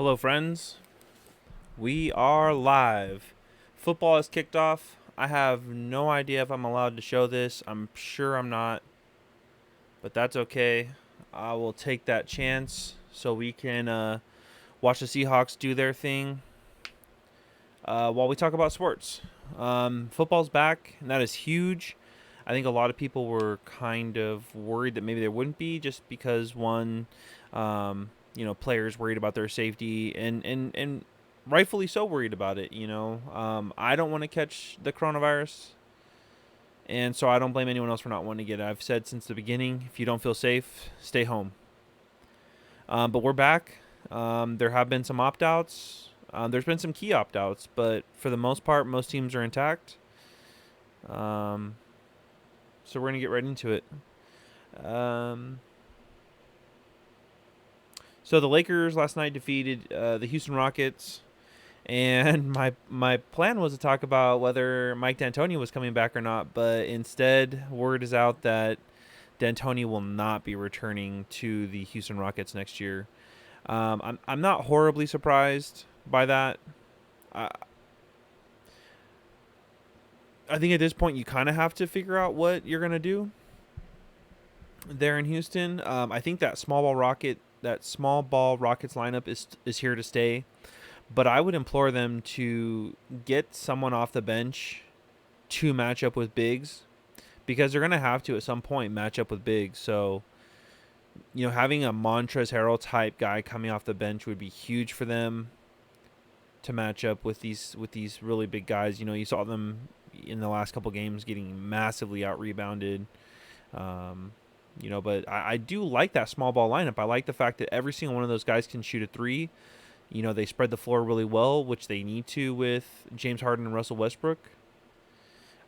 Hello, friends. We are live. Football has kicked off. I have no idea if I'm allowed to show this. I'm sure I'm not, but that's okay. I will take that chance so we can watch the Seahawks do their thing while we talk about sports. Football's back, and that is huge. I think a lot of people were kind of worried that maybe there wouldn't be just because players worried about their safety and rightfully so worried about it. I don't want to catch the coronavirus, and so I don't blame anyone else for not wanting to get it. I've said since the beginning, if you don't feel safe, stay home. But we're back. There have been some opt outs. There's been some key opt outs, but for the most part, most teams are intact. Um, so we're gonna get right into it. Um, so the Lakers last night defeated the Houston Rockets, and my plan was to talk about whether Mike D'Antoni was coming back or not, but instead, word is out that D'Antoni will not be returning to the Houston Rockets next year. I'm not horribly surprised by that. I I think at this point you kind of have to figure out what you're gonna do there in Houston. I think that small ball Rockets lineup is here to stay. But I would implore them to get someone off the bench to match up with bigs because they're gonna have to at some point match up with bigs. So having a Montrezl Harrell type guy coming off the bench would be huge for them to match up with these really big guys. You saw them in the last couple games getting massively out rebounded. Um, but I do like that small ball lineup. I like the fact that every single one of those guys can shoot a three. They spread the floor really well, which they need to with James Harden and Russell Westbrook.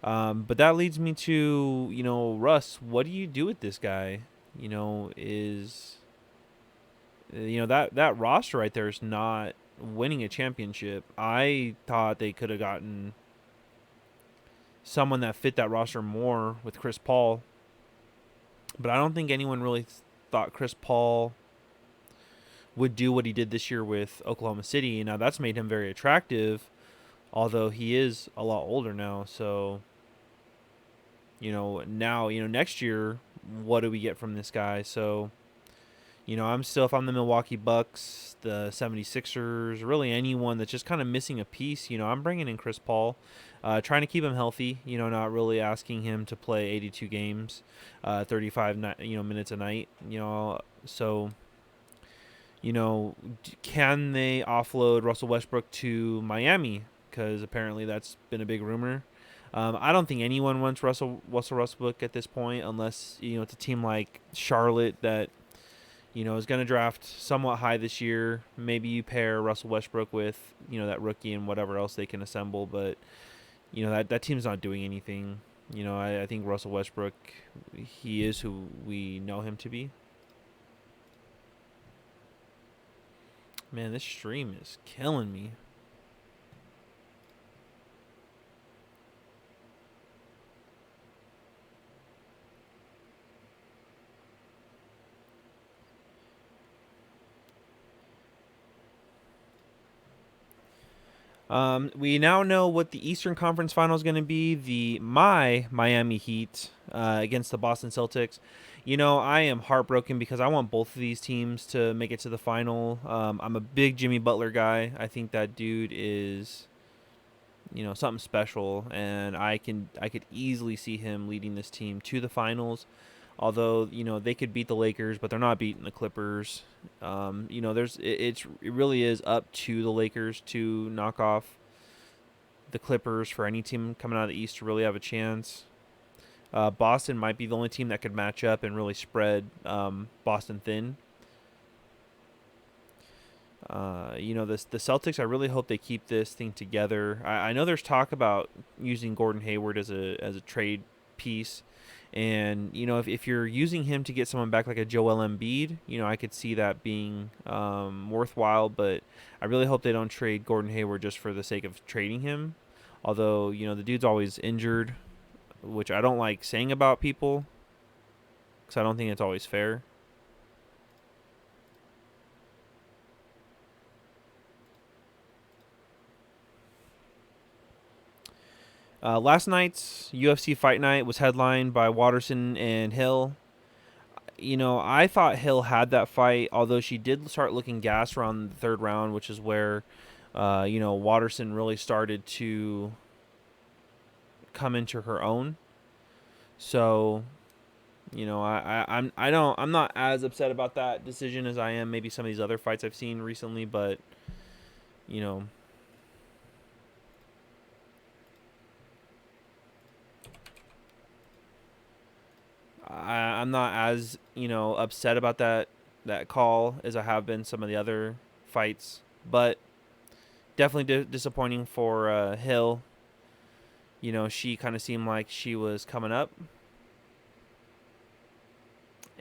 But that leads me to, Russ, what do you do with this guy? Is that roster right there is not winning a championship. I thought they could have gotten someone that fit that roster more with Chris Paul, but I don't think anyone really thought Chris Paul would do what he did this year with Oklahoma City. Now that's made him very attractive, although he is a lot older now. So, next year, what do we get from this guy? So, if I'm the Milwaukee Bucks, the 76ers, really anyone that's just kind of missing a piece, I'm bringing in Chris Paul, trying to keep him healthy, not really asking him to play 82 games, 35, minutes a night, so, can they offload Russell Westbrook to Miami? Because apparently that's been a big rumor. I don't think anyone wants Russell Westbrook at this point, unless it's a team like Charlotte that is going to draft somewhat high this year. Maybe you pair Russell Westbrook with that rookie and whatever else they can assemble, but that team's not doing anything. I think Russell Westbrook, he is who we know him to be. Man, this stream is killing me. We now know what the Eastern Conference Final is going to be. My Miami Heat against the Boston Celtics. I am heartbroken because I want both of these teams to make it to the final. I'm a big Jimmy Butler guy. I think that dude is, something special, and I could easily see him leading this team to the finals. Although they could beat the Lakers, but they're not beating the Clippers. It really is up to the Lakers to knock off the Clippers for any team coming out of the East to really have a chance. Boston might be the only team that could match up and really spread Boston thin. The Celtics, I really hope they keep this thing together. I know there's talk about using Gordon Hayward as a trade piece. And, if you're using him to get someone back like a Joel Embiid, I could see that being worthwhile. But I really hope they don't trade Gordon Hayward just for the sake of trading him. Although, the dude's always injured, which I don't like saying about people because I don't think it's always fair. Last night's UFC Fight Night was headlined by Waterson and Hill. I thought Hill had that fight, although she did start looking gassed around the third round, which is where, Waterson really started to come into her own. So, I'm not as upset about that decision as I am maybe some of these other fights I've seen recently, but you know, I'm not as upset about that call as I have been some of the other fights, but definitely disappointing for Hill. She kind of seemed like she was coming up,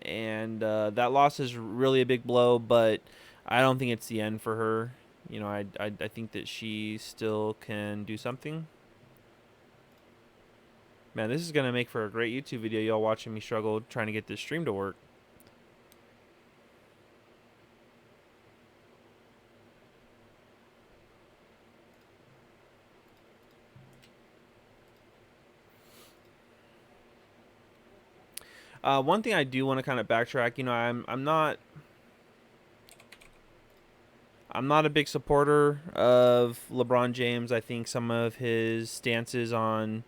and that loss is really a big blow. But I don't think it's the end for her. I think that she still can do something. Man, this is gonna make for a great YouTube video. Y'all watching me struggle trying to get this stream to work. One thing I do want to kind of backtrack. I'm not a big supporter of LeBron James. I think some of his stances on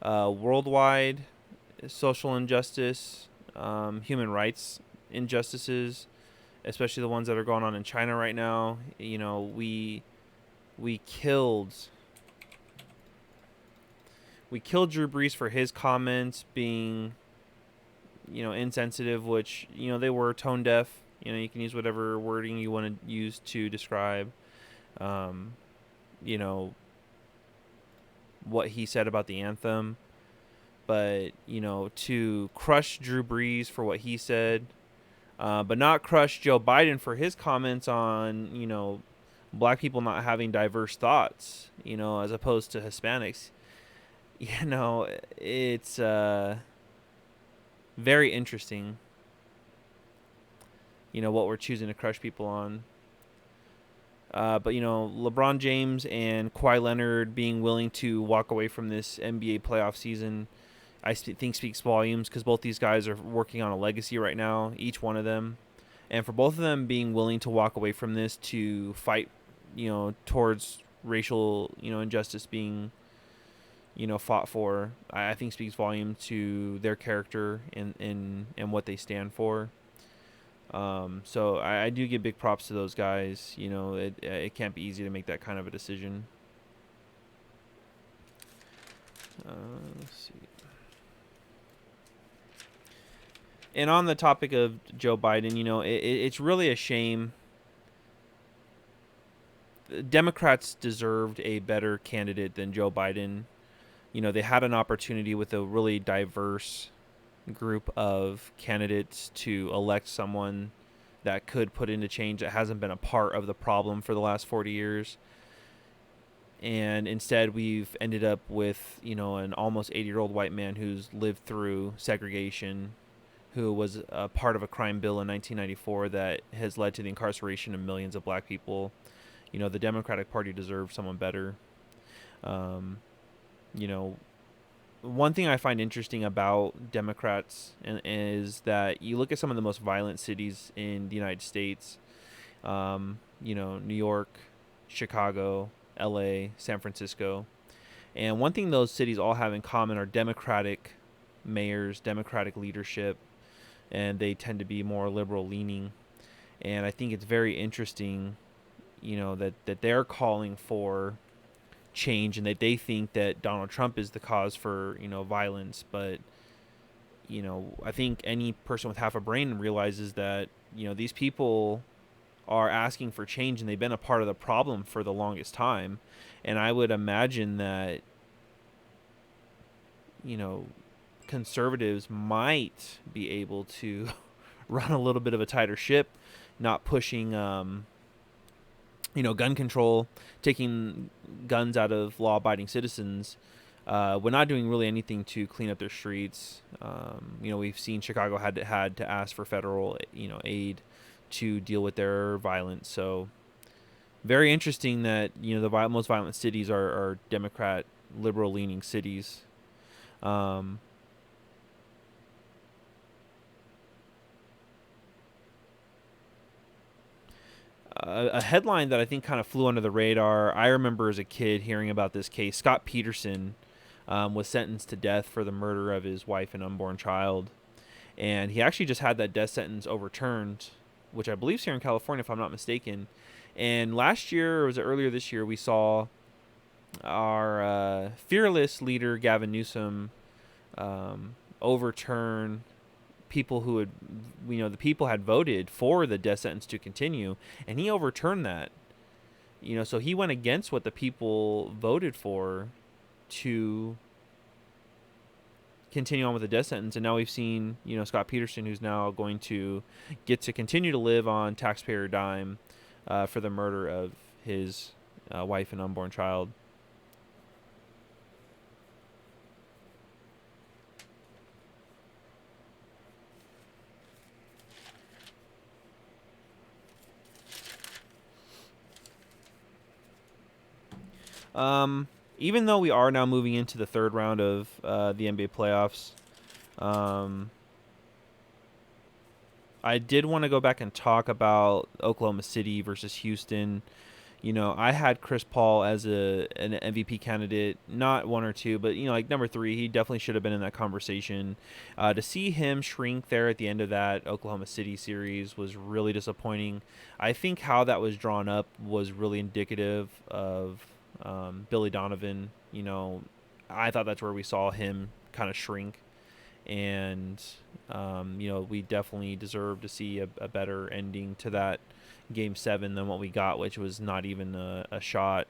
worldwide social injustice, human rights injustices, especially the ones that are going on in China right now. We killed Drew Brees for his comments being insensitive, which they were tone deaf. You can use whatever wording you want to use to describe um, you know what he said about the anthem, but to crush Drew Brees for what he said, but not crush Joe Biden for his comments on black people not having diverse thoughts, as opposed to Hispanics. It's very interesting, what we're choosing to crush people on. But LeBron James and Kawhi Leonard being willing to walk away from this NBA playoff season, I think speaks volumes, because both these guys are working on a legacy right now, each one of them, and for both of them being willing to walk away from this to fight, towards racial, injustice being, fought for, I think speaks volume to their character and what they stand for. So I do give big props to those guys. It can't be easy to make that kind of a decision. Let's see. And on the topic of Joe Biden, it's really a shame. Democrats deserved a better candidate than Joe Biden. They had an opportunity with a really diverse group of candidates to elect someone that could put into change that hasn't been a part of the problem for the last 40 years. And instead, we've ended up with, an almost 80-year-old white man who's lived through segregation, who was a part of a crime bill in 1994 that has led to the incarceration of millions of black people. The Democratic Party deserves someone better. One thing I find interesting about Democrats is that you look at some of the most violent cities in the United States, New York, Chicago, LA, San Francisco. And one thing those cities all have in common are Democratic mayors, Democratic leadership, and they tend to be more liberal leaning. And I think it's very interesting, that they're calling for change and that they think that Donald Trump is the cause for, violence. But, I think any person with half a brain realizes that, these people are asking for change and they've been a part of the problem for the longest time. And I would imagine that, conservatives might be able to run a little bit of a tighter ship, not pushing, gun control, taking guns out of law-abiding citizens. We're not doing really anything to clean up their streets. We've seen Chicago had to ask for federal, aid to deal with their violence. So very interesting that, the most violent cities are Democrat, liberal-leaning cities. Um, a headline that I think kind of flew under the radar. I remember as a kid hearing about this case. Scott Peterson was sentenced to death for the murder of his wife and unborn child, and he actually just had that death sentence overturned, which I believe is here in California, if I'm not mistaken. And last year, or was it earlier this year, we saw our fearless leader Gavin Newsom overturn people who had, the people had voted for the death sentence to continue, and he overturned that. So he went against what the people voted for to continue on with the death sentence, and now we've seen, Scott Peterson, who's now going to get to continue to live on taxpayer dime for the murder of his wife and unborn child. Even though we are now moving into the third round of the NBA playoffs, I did want to go back and talk about Oklahoma City versus Houston. I had Chris Paul as an MVP candidate, not one or two, but like number 3. He definitely should have been in that conversation. To see him shrink there at the end of that Oklahoma City series was really disappointing. I think how that was drawn up was really indicative of Billy Donovan. I thought that's where we saw him kind of shrink, and we definitely deserve to see a better ending to that Game 7 than what we got, which was not even a shot.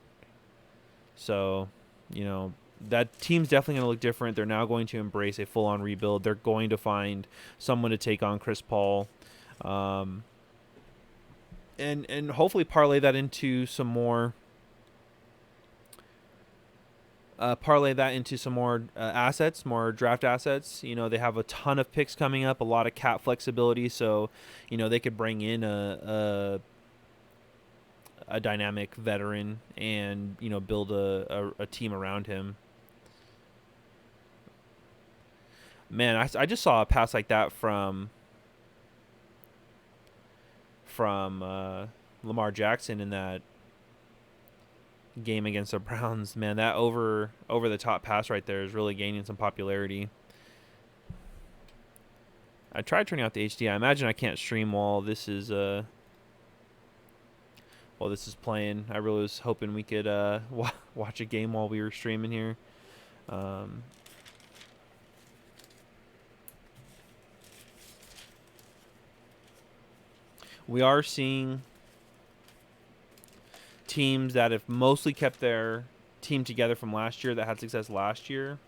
So, that team's definitely going to look different. They're now going to embrace a full-on rebuild. They're going to find someone to take on Chris Paul, and hopefully parlay that into some more. Assets, more draft assets. They have a ton of picks coming up, a lot of cap flexibility, so they could bring in a dynamic veteran and build a team around him. Man, I just saw a pass like that from Lamar Jackson in that game against the Browns. Man, that over the top pass right there is really gaining some popularity. I tried turning off the HD. I imagine I can't stream while this is playing. I really was hoping we could watch a game while we were streaming here. We are seeing teams that have mostly kept their team together from last year, that had success last year,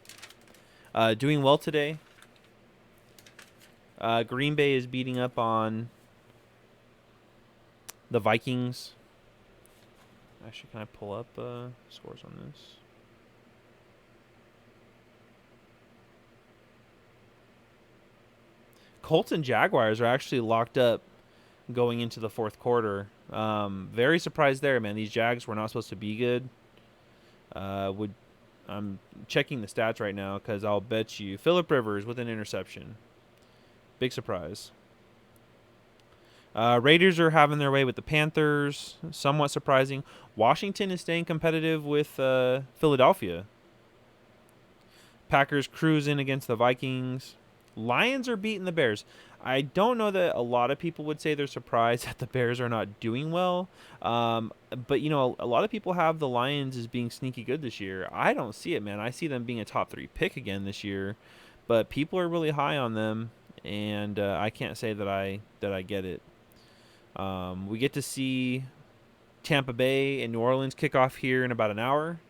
doing well today. Green Bay is beating up on the Vikings. Actually, can I pull up scores on this? Colts and Jaguars are actually locked up going into the fourth quarter. Very surprised there, man. These Jags were not supposed to be good. I'm checking the stats right now because I'll bet you Phillip Rivers with an interception. Big surprise. Raiders are having their way with the Panthers. Somewhat surprising. Washington is staying competitive with Philadelphia. Packers cruising against the Vikings. Lions are beating the Bears. I don't know that a lot of people would say they're surprised that the Bears are not doing well. But, a lot of people have the Lions as being sneaky good this year. I don't see it, man. I see them being a top 3 pick again this year. But people are really high on them, and I can't say that I get it. We get to see Tampa Bay and New Orleans kick off here in about an hour,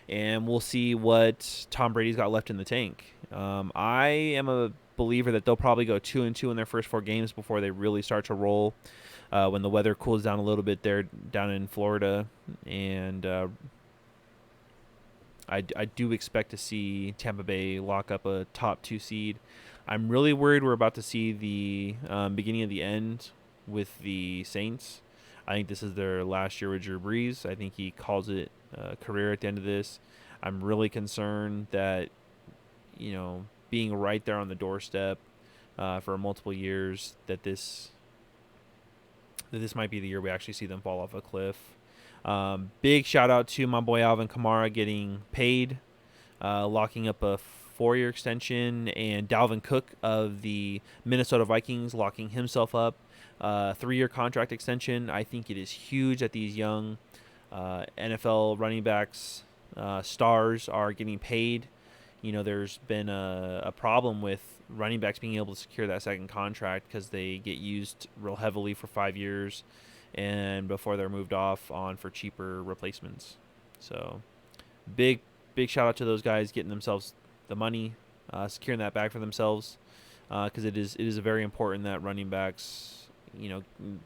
and we'll see what Tom Brady's got left in the tank. I am a believer that they'll probably go 2-2 in their first 4 games before they really start to roll when the weather cools down a little bit there down in Florida. And I do expect to see Tampa Bay lock up a top 2 seed. I'm really worried we're about to see the beginning of the end with the Saints. I think this is their last year with Drew Brees. I think he calls it a career at the end of this. I'm really concerned that, being right there on the doorstep for multiple years, that this might be the year we actually see them fall off a cliff. Big shout out to my boy Alvin Kamara getting paid, locking up a 4-year extension, and Dalvin Cook of the Minnesota Vikings locking himself up 3-year contract extension. I think it is huge that these young NFL running backs, stars, are getting paid. There's been a problem with running backs being able to secure that second contract because they get used real heavily for 5 years and before they're moved off on for cheaper replacements. So big shout out to those guys getting themselves the money, securing that bag for themselves, because it is very important that running backs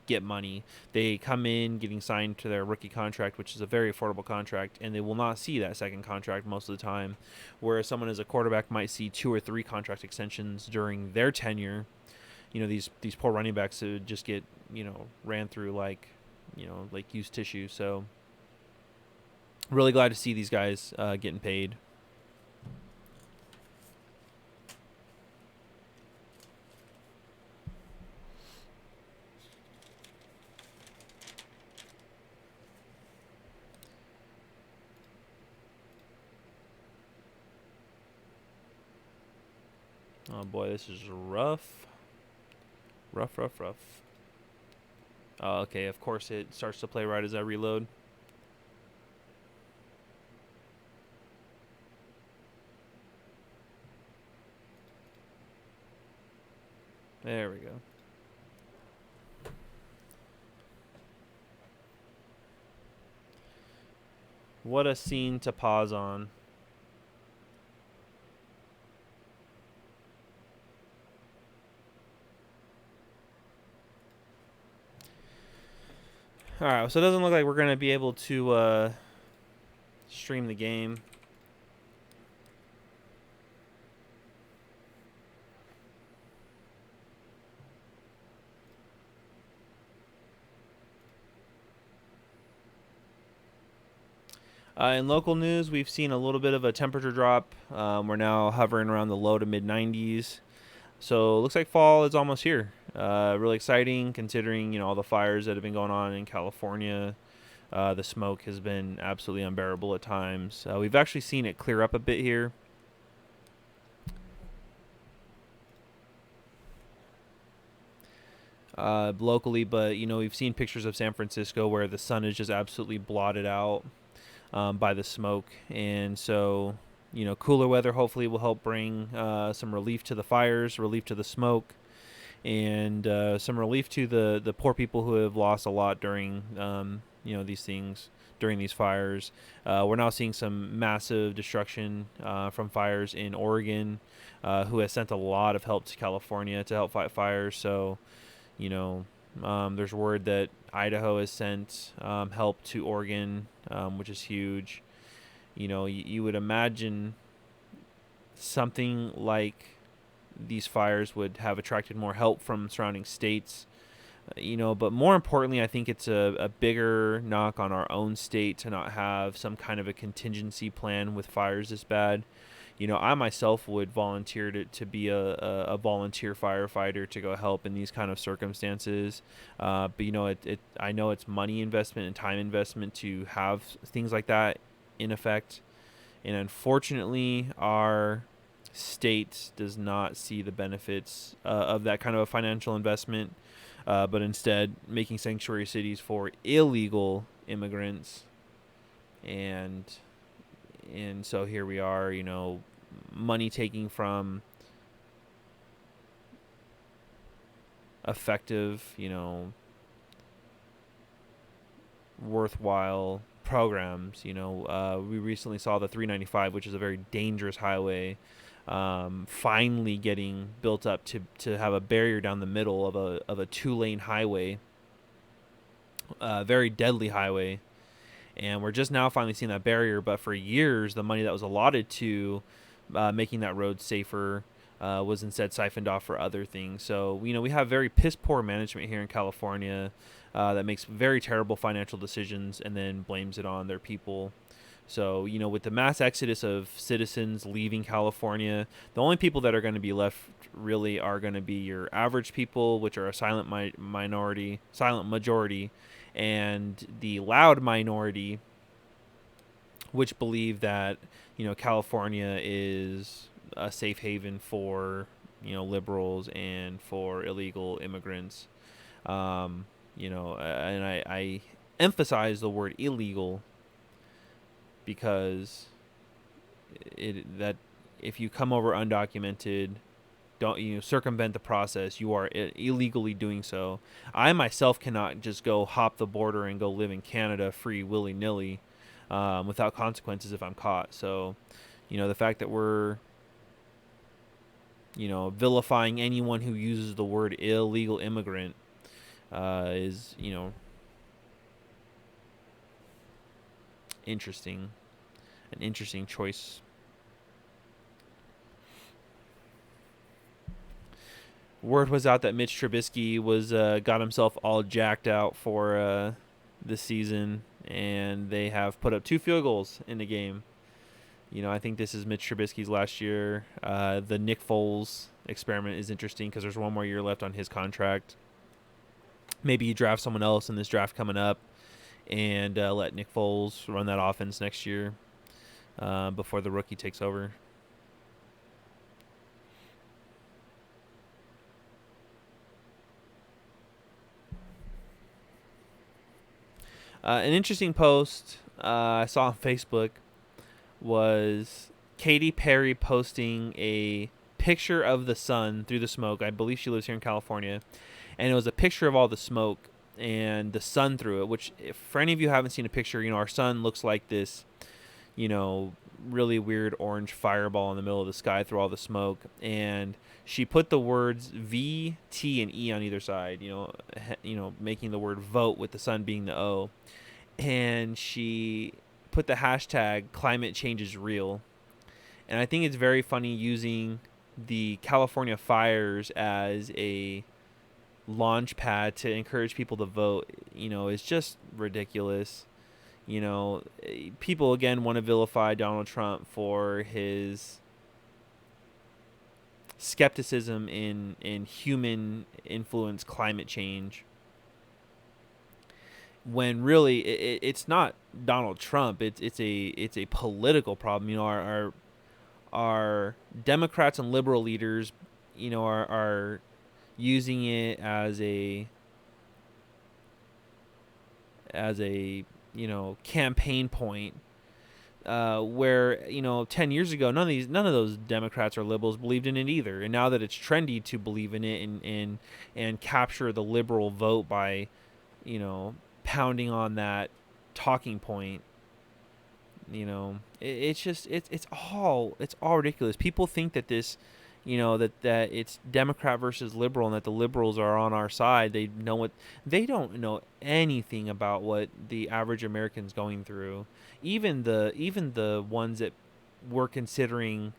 get money. They come in getting signed to their rookie contract, which is a very affordable contract, and they will not see that second contract most of the time, whereas someone as a quarterback might see 2 or 3 contract extensions during their tenure. These poor running backs would just get ran through like used tissue. So really glad to see these guys getting paid. Oh boy, this is rough. Rough. Oh, okay, of course it starts to play right as I reload. There we go. What a scene to pause on. Alright, so it doesn't look like we're going to be able to stream the game. In local news, we've seen a little bit of a temperature drop. We're now hovering around the low to mid 90s. So it looks like fall is almost here. Really exciting considering, all the fires that have been going on in California. The smoke has been absolutely unbearable at times. We've actually seen it clear up a bit here. Locally, but we've seen pictures of San Francisco where the sun is just absolutely blotted out by the smoke, and so cooler weather hopefully will help bring some relief to the fires, relief to the smoke, and some relief to the poor people who have lost a lot during these things, during these fires. We're now seeing some massive destruction from fires in Oregon, who has sent a lot of help to California to help fight fires. So there's word that Idaho has sent help to Oregon, which is huge. You would imagine something like these fires would have attracted more help from surrounding states, but more importantly, I think it's a bigger knock on our own state to not have some kind of a contingency plan with fires this bad. I myself would volunteer to be a volunteer firefighter to go help in these kind of circumstances. But I know it's money investment and time investment to have things like that in effect. And unfortunately, our state does not see the benefits of that kind of a financial investment, but instead making sanctuary cities for illegal immigrants. And so here we are, money taking from effective, worthwhile programs. We recently saw the 395, which is a very dangerous highway, finally getting built up to have a barrier down the middle of a 2-lane highway, very deadly highway. And we're just now finally seeing that barrier, but for years, the money that was allotted to making that road safer was instead siphoned off for other things. So, we have very piss poor management here in California that makes very terrible financial decisions and then blames it on their people. So, with the mass exodus of citizens leaving California, the only people that are going to be left really are going to be your average people, which are a silent majority, and the loud minority, which believe that, California is a safe haven for, liberals and for illegal immigrants. And I emphasize the word illegal because that if you come over undocumented, don't circumvent the process, you are illegally doing so. I myself cannot just go hop the border and go live in Canada free willy-nilly, without consequences if I'm caught. So, the fact that we're vilifying anyone who uses the word illegal immigrant is interesting, an interesting choice. Word was out that Mitch Trubisky was got himself all jacked out for this season, and they have put up 2 field goals in the game. I think this is Mitch Trubisky's last year. The Nick Foles experiment is interesting because there's 1 more year left on his contract. Maybe you draft someone else in this draft coming up and let Nick Foles run that offense next year before the rookie takes over. An interesting post I saw on Facebook was Katy Perry posting a picture of the sun through the smoke. I believe she lives here in California. And it was a picture of all the smoke and the sun through it, which, if for any of you who haven't seen a picture, our sun looks like this, really weird orange fireball in the middle of the sky through all the smoke. And she put the words V, T, and E on either side, making the word vote with the sun being the O. And she put the hashtag climate change is real. And I think it's very funny using the California fires as a launch pad to encourage people to vote. It's just ridiculous. People again want to vilify Donald Trump for his skepticism in human influence climate change, when really it's not Donald Trump. It's a political problem. Our Democrats and liberal leaders, are using it as a campaign point, where 10 years ago none of those Democrats or liberals believed in it either, and now that it's trendy to believe in it and capture the liberal vote by pounding on that talking point, it's all ridiculous. People think that this that it's Democrat versus liberal and that the liberals are on our side. They don't know anything about what the average American's going through. Even the ones that we're considering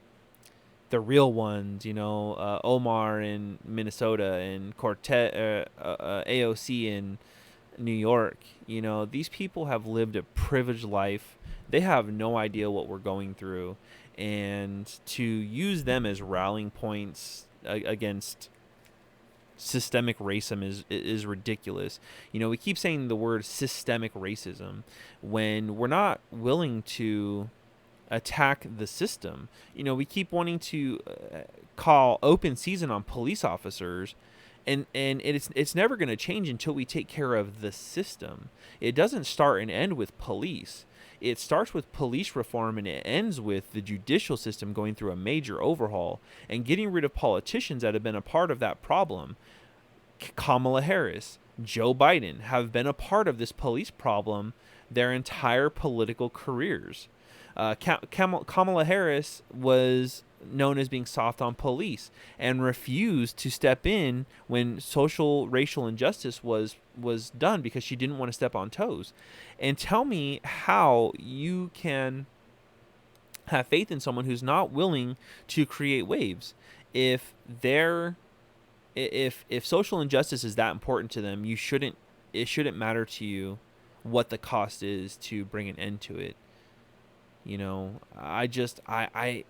the real ones, Omar in Minnesota and Cortez, AOC in New York. These people have lived a privileged life. They have no idea what we're going through. And to use them as rallying points against systemic racism is ridiculous. We keep saying the word systemic racism when we're not willing to attack the system. We keep wanting to call open season on police officers, and it's never going to change until we take care of the system. It doesn't start and end with police. It starts with police reform and it ends with the judicial system going through a major overhaul and getting rid of politicians that have been a part of that problem. Kamala Harris, Joe Biden have been a part of this police problem their entire political careers. Kamala Harris was known as being soft on police and refused to step in when social racial injustice was done because she didn't want to step on toes. And tell me how you can have faith in someone who's not willing to create waves. If social injustice is that important to them, it shouldn't matter to you what the cost is to bring an end to it. I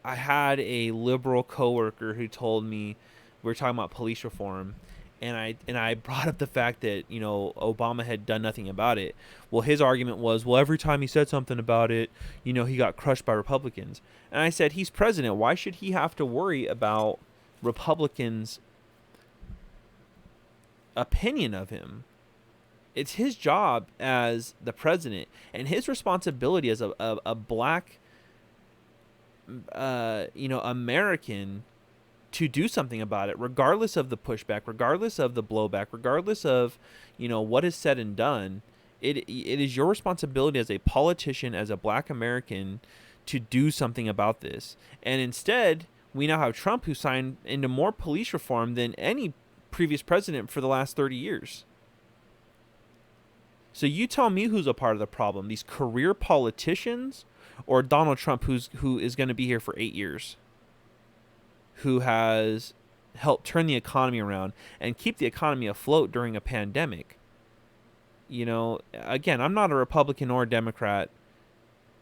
had a liberal coworker who told me we were talking about police reform, and I brought up the fact that Obama had done nothing about it. Well, his argument was, well, every time he said something about it, he got crushed by Republicans. And I said, he's president. Why should he have to worry about Republicans' opinion of him? It's his job as the president and his responsibility as a black American to do something about it, regardless of the pushback, regardless of the blowback, regardless of what is said and done. It is your responsibility as a politician, as a black American, to do something about this. And instead, we now have Trump, who signed into more police reform than any previous president for the last 30 years. So you tell me who's a part of the problem: these career politicians, or Donald Trump, who is going to be here for 8 years, who has helped turn the economy around and keep the economy afloat during a pandemic. Again, I'm not a Republican or a Democrat.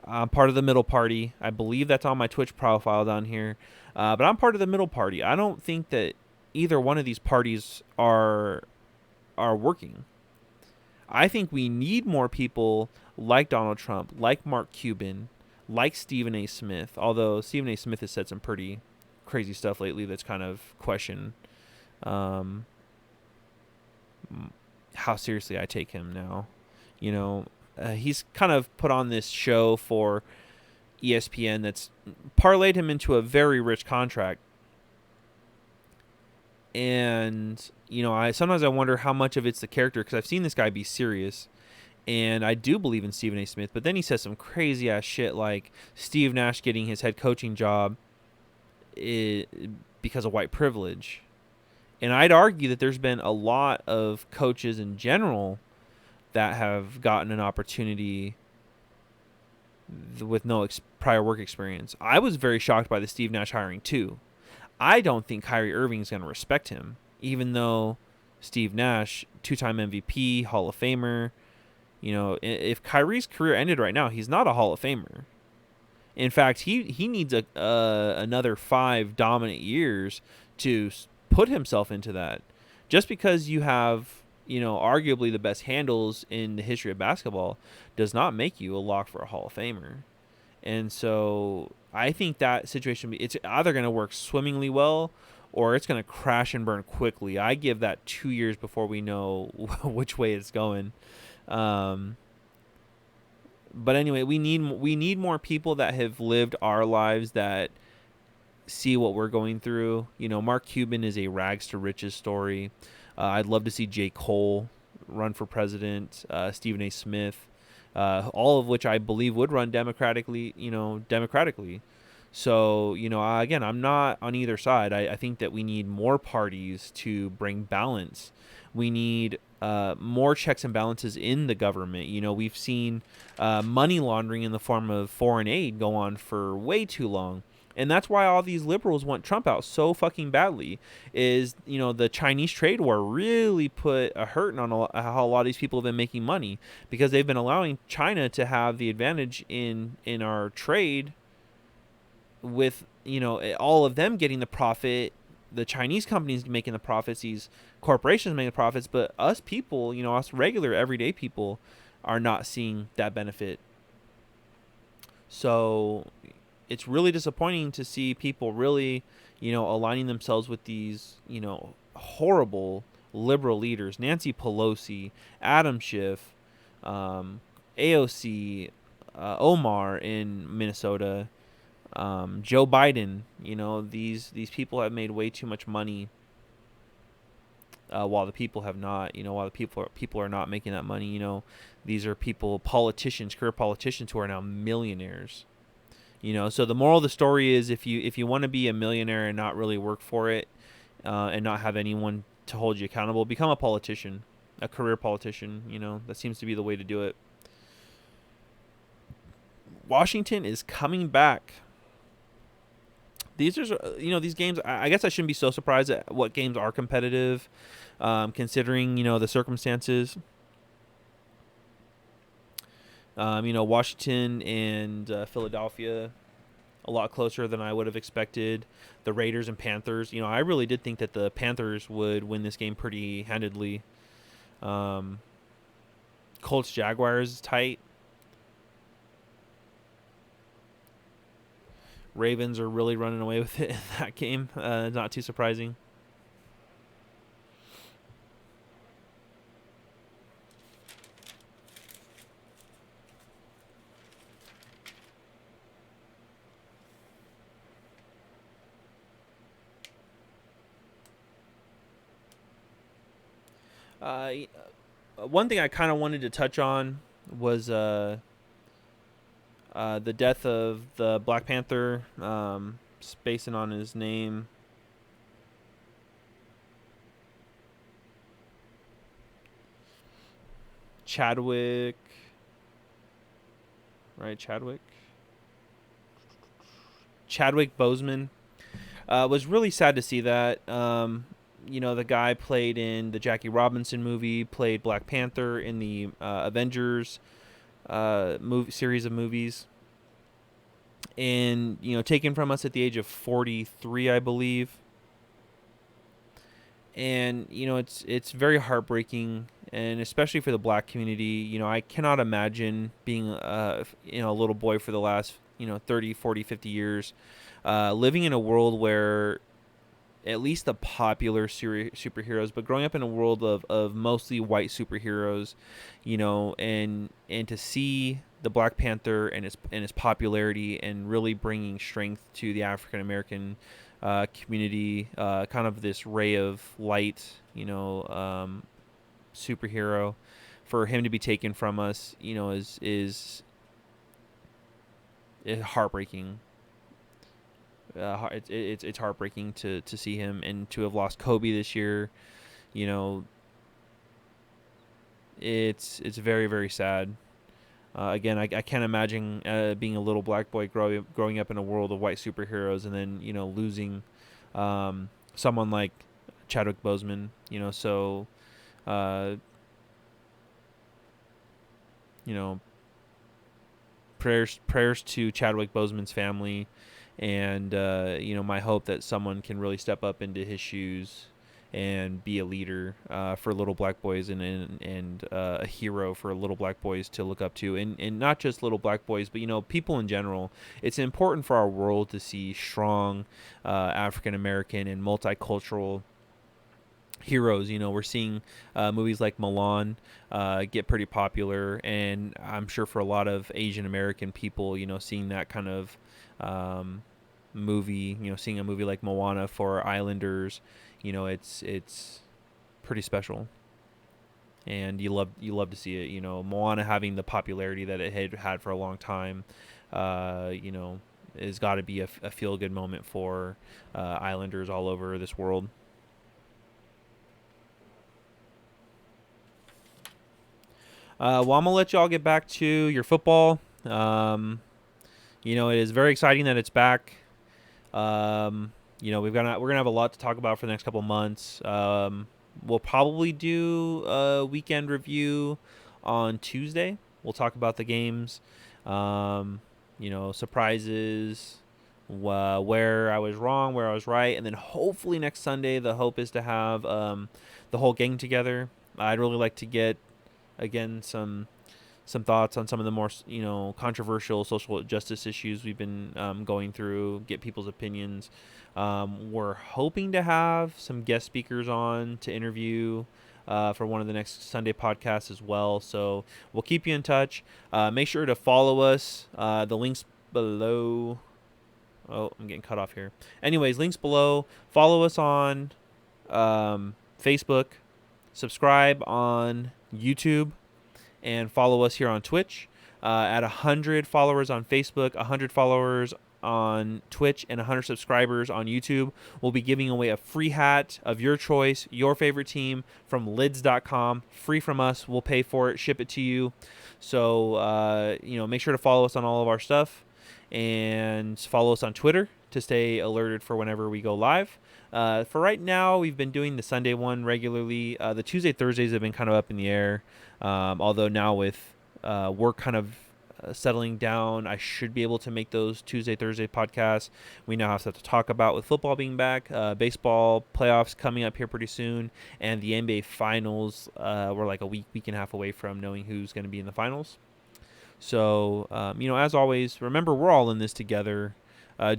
I'm part of the middle party. I believe that's on my Twitch profile down here. But I'm part of the middle party. I don't think that either one of these parties are working. I think we need more people like Donald Trump, like Mark Cuban, like Stephen A. Smith. Although Stephen A. Smith has said some pretty crazy stuff lately that's kind of questioned how seriously I take him now. He's kind of put on this show for ESPN that's parlayed him into a very rich contract. And sometimes I wonder how much of it's the character, because I've seen this guy be serious, and I do believe in Stephen A. Smith. But then he says some crazy ass shit, like Steve Nash getting his head coaching job because of white privilege. And I'd argue that there's been a lot of coaches in general that have gotten an opportunity with no prior work experience. I was very shocked by the Steve Nash hiring too. I don't think Kyrie Irving is going to respect him, even though Steve Nash, 2-time MVP, Hall of Famer. If Kyrie's career ended right now, he's not a Hall of Famer. In fact, he needs another 5 dominant years to put himself into that. Just because you have, arguably the best handles in the history of basketball does not make you a lock for a Hall of Famer. And so I think that situation, it's either going to work swimmingly well or it's going to crash and burn quickly. I give that 2 years before we know which way it's going. But anyway, we need more people that have lived our lives, that see what we're going through. Mark Cuban is a rags to riches story. I'd love to see J. Cole run for president, Stephen A. Smith, all of which I believe would run democratically. So, again, I'm not on either side. I think that we need more parties to bring balance. We need more checks and balances in the government. We've seen money laundering in the form of foreign aid go on for way too long. And that's why all these liberals want Trump out so fucking badly. Is, the Chinese trade war really put a hurting on how a lot of these people have been making money, because they've been allowing China to have the advantage in our trade, with all of them getting the profit, the Chinese companies making the profits, these corporations making the profits, but us people, us regular everyday people, are not seeing that benefit. So it's really disappointing to see people really, aligning themselves with these, horrible liberal leaders: Nancy Pelosi, Adam Schiff, AOC, Omar in Minnesota, Joe Biden. These people have made way too much money, while the people have not. While the people are not making that money. These are career politicians who are now millionaires. So the moral of the story is, if you want to be a millionaire and not really work for it, and not have anyone to hold you accountable, become a politician, a career politician. That seems to be the way to do it. Washington is coming back. These are, these games, I guess I shouldn't be so surprised at what games are competitive, considering, the circumstances. Washington and Philadelphia a lot closer than I would have expected. The Raiders and Panthers. I really did think that the Panthers would win this game pretty handedly. Um, Colts Jaguars tight. Ravens are really running away with it in that game. Not too surprising. One thing I kind of wanted to touch on was the death of the Black Panther, spacing on his name. Chadwick. Right, Chadwick. Chadwick Boseman. Was really sad to see that. The guy played in the Jackie Robinson movie, played Black Panther in the Avengers movie series of movies, and taken from us at the age of 43, I believe. And it's very heartbreaking, and especially for the Black community. I cannot imagine being a little boy for the last 30, 40, 50 years, living in a world where at least the popular superheroes, but growing up in a world of mostly white superheroes, and to see the Black Panther and its popularity and really bringing strength to the African American community, kind of this ray of light, superhero, for him to be taken from us, is heartbreaking. It's heartbreaking to see him, and to have lost Kobe this year. It's very, very sad. Again, I can't imagine being a little black boy growing up in a world of white superheroes, and then losing someone like Chadwick Boseman. So prayers to Chadwick Boseman's family. And my hope that someone can really step up into his shoes and be a leader for little black boys, and a hero for little black boys to look up to, and not just little black boys, but people in general. It's important for our world to see strong African American and multicultural heroes. We're seeing movies like Mulan get pretty popular, and I'm sure for a lot of Asian American people, seeing that kind of movie, seeing a movie like Moana for Islanders, it's pretty special, and you love to see it. Moana having the popularity that it had for a long time, has got to be a feel good moment for Islanders all over this world. Well, I'm gonna let y'all get back to your football. It is very exciting that it's back. We're gonna have a lot to talk about for the next couple months. We'll probably do a weekend review on Tuesday. We'll talk about the games, surprises, where I was wrong, where I was right, and then hopefully next Sunday the hope is to have the whole gang together. I'd really like to get again some thoughts on some of the more controversial social justice issues we've been going through, get people's opinions. We're hoping to have some guest speakers on to interview for one of the next Sunday podcasts as well, so we'll keep you in touch. Make sure to follow us. The links below. Oh, I'm getting cut off here. Anyways, links below. Follow us on Facebook, subscribe on YouTube, and follow us here on Twitch. At 100 followers on Facebook, 100 followers on Twitch, and 100 subscribers on YouTube, we'll be giving away a free hat of your choice, your favorite team, from lids.com. Free from us. We'll pay for it, ship it to you. So, make sure to follow us on all of our stuff, and follow us on Twitter to stay alerted for whenever we go live. For right now, we've been doing the Sunday one regularly. The Tuesday, Thursdays have been kind of up in the air. Although now with work kind of settling down. I should be able to make those Tuesday, Thursday podcasts. We now have stuff to talk about with football being back, baseball playoffs coming up here pretty soon, and the NBA finals. We're like a week and a half away from knowing who's going to be in the finals. So, as always, remember we're all in this together.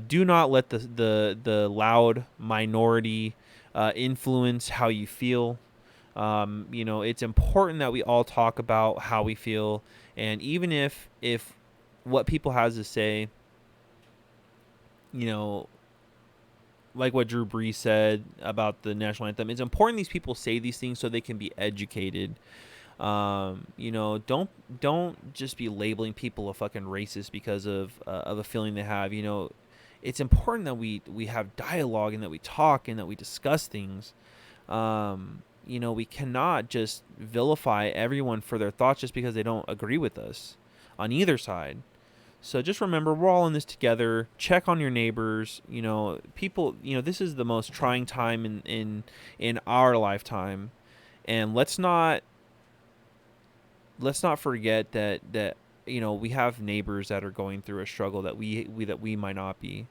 Do not let the loud minority influence how you feel. It's important that we all talk about how we feel, and even if what people has to say, like what Drew Brees said about the national anthem, it's important these people say these things so they can be educated. Don't just be labeling people a fucking racist because of a feeling they have. It's important that we have dialogue and that we talk and that we discuss things. We cannot just vilify everyone for their thoughts just because they don't agree with us on either side. So just remember, we're all in this together. Check on your neighbors. People. This is the most trying time in our lifetime, and let's not forget that we have neighbors that are going through a struggle that we might not be.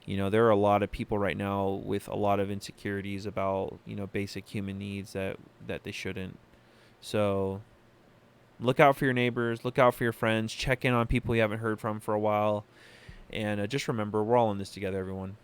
There are a lot of people right now with a lot of insecurities about basic human needs that they shouldn't. So look out for your neighbors, look out for your friends, check in on people you haven't heard from for a while, and just remember, we're all in this together, everyone.